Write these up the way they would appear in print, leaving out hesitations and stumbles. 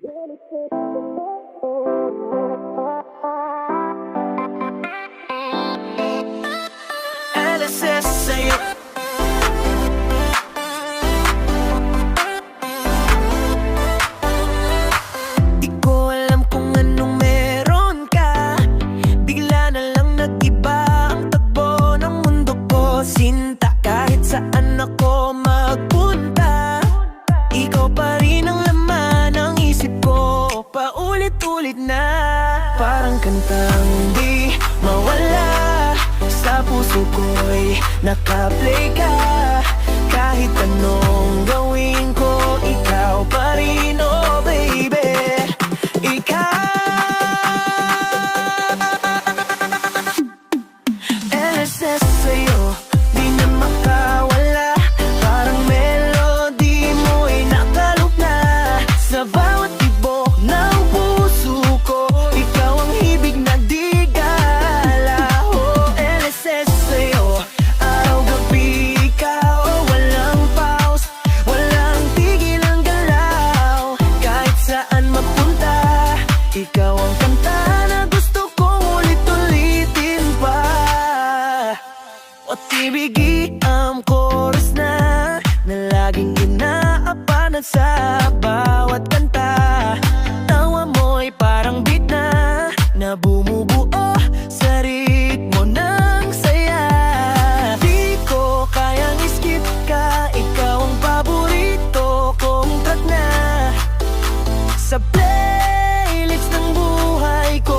LSS sa'yo. Di ko alam kung anong meron ka, bigla na lang nag-iba ang takbo ng mundo ko. Sinta, kahit saan ako magpunta, ikaw pa rin ang laman ng isip ko. Paulit-ulit na, parang kantang di mawala sa puso ko'y naka-play ka. Kahit anong gawin ko, ikaw pa rin, oh baby. Ikaw LSS sa'yo, di na makawala. Parang melody mo'y nakalog na sa bawat tibok ng puso ko. Ikaw ang hibig na di gala. Oh, LSS sa'yo, araw-gabi ikaw. Walang pause, walang tigil ang galaw. Kahit saan mapunta, ikaw ang kanta na gusto kong ulit-ulitin pa. At ibigay ang chorus na laging inaapanan sa bawat kanta. Tawa mo'y parang beat na bumubuo sa ritmo ng saya. Di ko kayang skip ka, ikaw ang paborito kong track na sa playlist ng buhay ko.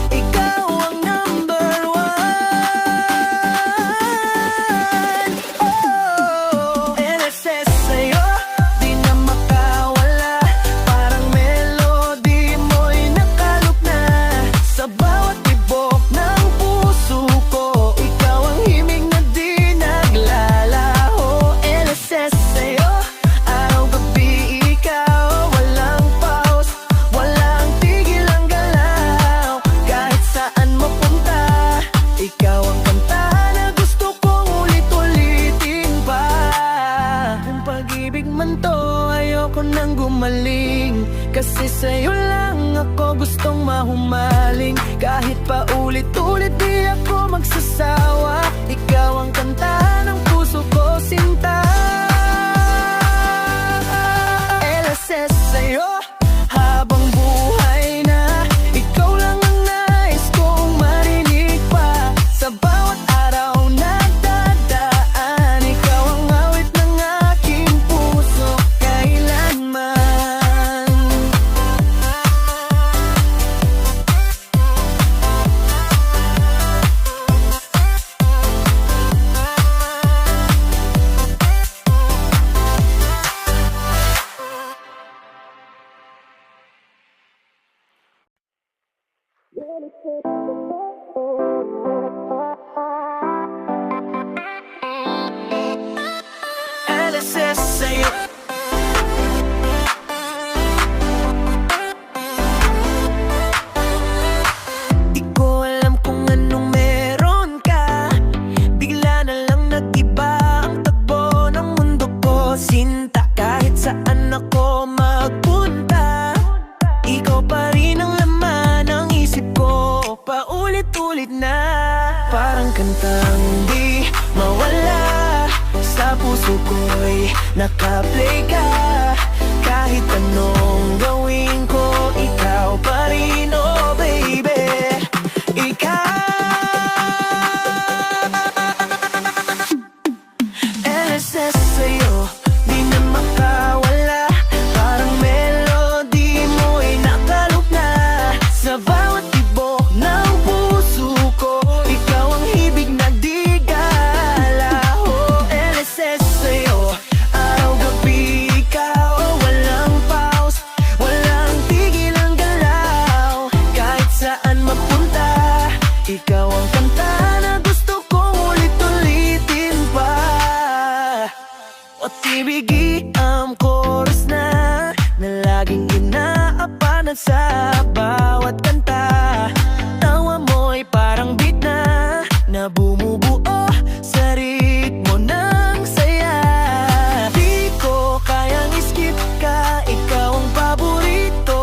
Ikaw ang number one. Oh, LSS sa'yo, di na makawala. Parang melody mo'y nakalog na sa bawat tibok ng puso ko. Ikaw ang himig na di naglalaho. LSS sa'yo, araw-gabi ikaw. Walang pause, walang tigil ang galaw. Kahit saan mapunta, ikaw ang kanta na gusto kong ulit-ulitin pa. Kung pag-ibig man to, ayoko nang gumaling, kasi sa'yo lang ako gustong mahumaling. Kahit pa ulit-ulit di ako magsasawa, ikaw ang kanta ng puso ko, sinta. LSS sa'yo, habang buhay na, ikaw lang ang nais kong marinig pa. Sa bawat araw na dadaan, ikaw ang awit ng aking puso kailanman. LSS sa'yo. Di ko alam kung anong meron ka, bigla na lang nag-iba ang takbo ng mundo ko. Sinta, kahit saan ako magpunta, ikaw pa rin ang laman ng isip ko. Paulit-ulit na, parang kantang di mawala sa puso ko'y naka-play ka. Kahit anong gawin ko, ikaw pa rin, oh baby. Ikaw LSS sa'yo, di na makawala. Parang melody mo'y nakalog na sa bawat tibok ng puso ko. Ikaw ang hibig na di gala. Oh, LSS sa'yo, araw-gabi ikaw. Walang pause, walang tigil ang galaw. Kahit saan mapunta, ikaw ang kanta na gusto kong ulit-ulitin pa. At ibigay ang chorus na laging inaapanan sa bawat kanta. Tawa mo'y parang beat na bumubuo sa ritmo ng saya. Di ko kayang skip ka, ikaw ang paborito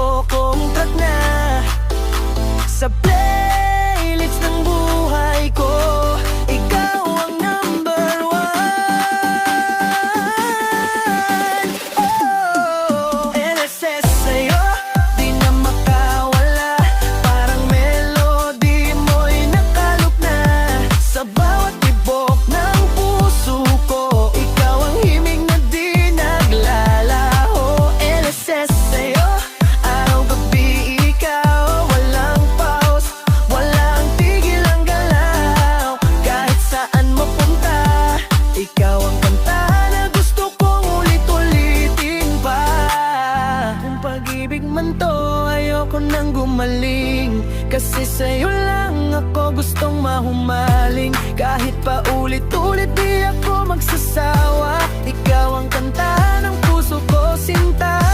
ayoko nang gumaling, kasi sa'yo lang ako gustong mahumaling. Kahit pa ulit-ulit di ako magsasawa, ikaw ang kanta ng puso ko, sinta.